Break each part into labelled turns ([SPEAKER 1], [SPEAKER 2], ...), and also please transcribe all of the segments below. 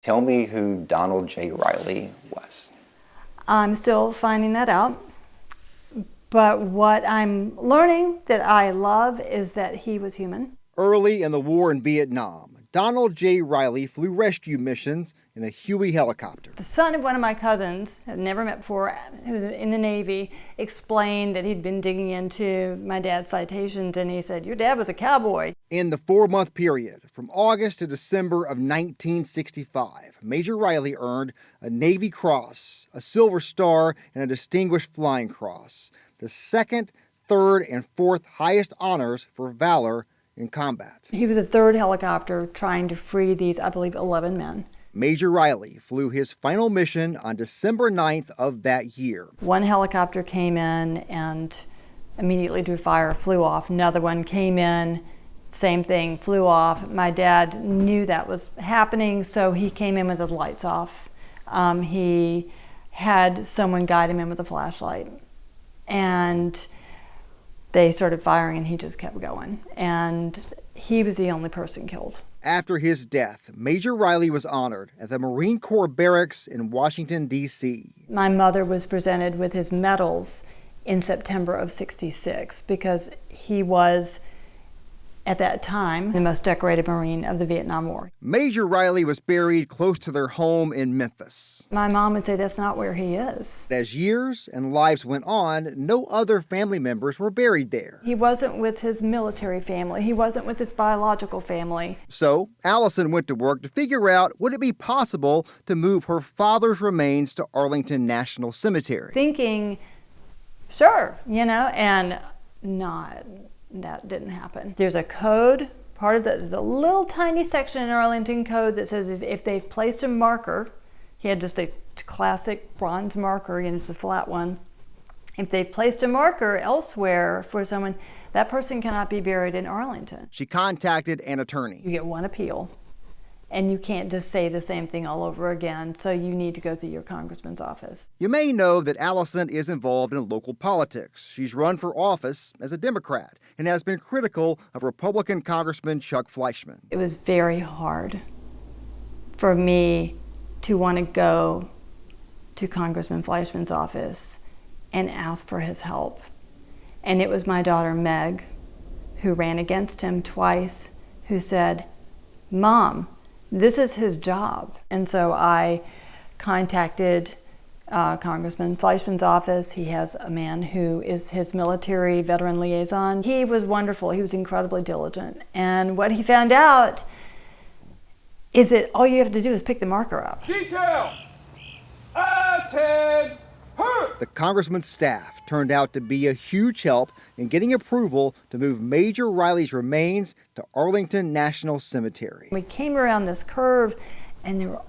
[SPEAKER 1] Tell me who Donald J. Riley was.
[SPEAKER 2] I'm still finding that out. But what I'm learning that I love is that he was human.
[SPEAKER 3] Early in the war in Vietnam, Donald J. Riley flew rescue missions in a Huey helicopter.
[SPEAKER 2] The son of one of my cousins, I'd never met before, who was in the Navy, explained that he'd been digging into my dad's citations, and he said, "Your dad was a cowboy."
[SPEAKER 3] In the 4-month period, from August to December of 1965, Major Riley earned a Navy Cross, a Silver Star, and a Distinguished Flying Cross, the second, third, and fourth highest honors for valor in combat.
[SPEAKER 2] He was a third helicopter trying to free these, I believe, 11 men.
[SPEAKER 3] Major Riley flew his final mission on December 9th of that year.
[SPEAKER 2] One helicopter came in and immediately drew fire, flew off. Another one came in, same thing, flew off. My dad knew that was happening, so he came in with his lights off. He had someone guide him in with a flashlight. And they started firing and he just kept going. And he was the only person killed.
[SPEAKER 3] After his death, Major Riley was honored at the Marine Corps Barracks in Washington, D.C.
[SPEAKER 2] My mother was presented with his medals in September of '66 because he was, at that time, the most decorated Marine of the Vietnam War.
[SPEAKER 3] Major Riley was buried close to their home in Memphis.
[SPEAKER 2] My mom would say that's not where he is.
[SPEAKER 3] As years and lives went on, no other family members were buried there.
[SPEAKER 2] He wasn't with his military family. He wasn't with his biological family.
[SPEAKER 3] So Allison went to work to figure out would it be possible to move her father's remains to Arlington National Cemetery.
[SPEAKER 2] Thinking, sure, and not. That didn't happen. There's a code, part of that is a little tiny section in Arlington Code that says if they've placed a marker, he had just a classic bronze marker, it's a flat one. If they've placed a marker elsewhere for someone, that person cannot be buried in Arlington.
[SPEAKER 3] She contacted an attorney.
[SPEAKER 2] You get one appeal, and you can't just say the same thing all over again, so you need to go through your congressman's office.
[SPEAKER 3] You may know that Allison is involved in local politics. She's run for office as a Democrat and has been critical of Republican Congressman Chuck Fleischman.
[SPEAKER 2] It was very hard for me to want to go to Congressman Fleischman's office and ask for his help. And it was my daughter Meg, who ran against him twice, who said, "Mom, this is his job." And so I contacted Congressman Fleischman's office. He has a man who is his military veteran liaison. He was wonderful. He was incredibly diligent. And what he found out is that all you have to do is pick the marker up.
[SPEAKER 4] Detail! Attend!
[SPEAKER 3] The congressman's staff turned out to be a huge help in getting approval to move Major Riley's remains to Arlington National Cemetery.
[SPEAKER 2] We came around this curve and there were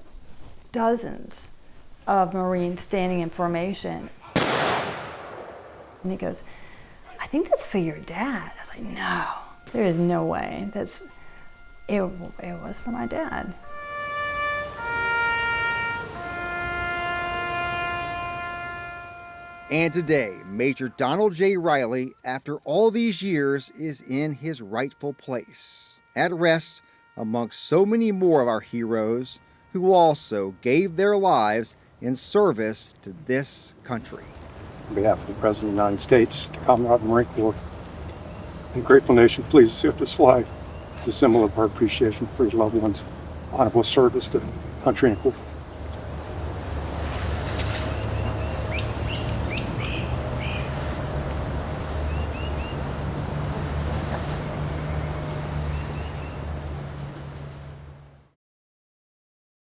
[SPEAKER 2] dozens of Marines standing in formation. And he goes, "I think that's for your dad." I was like, "No, there is no way. It was for my dad."
[SPEAKER 3] And today, Major Donald J. Riley, after all these years, is in his rightful place, at rest amongst so many more of our heroes who also gave their lives in service to this country.
[SPEAKER 5] On behalf of the President of the United States, the Commonwealth Marine Corps, and grateful nation, please accept this flag as a symbol of our appreciation for your loved ones' honorable service to country and corps.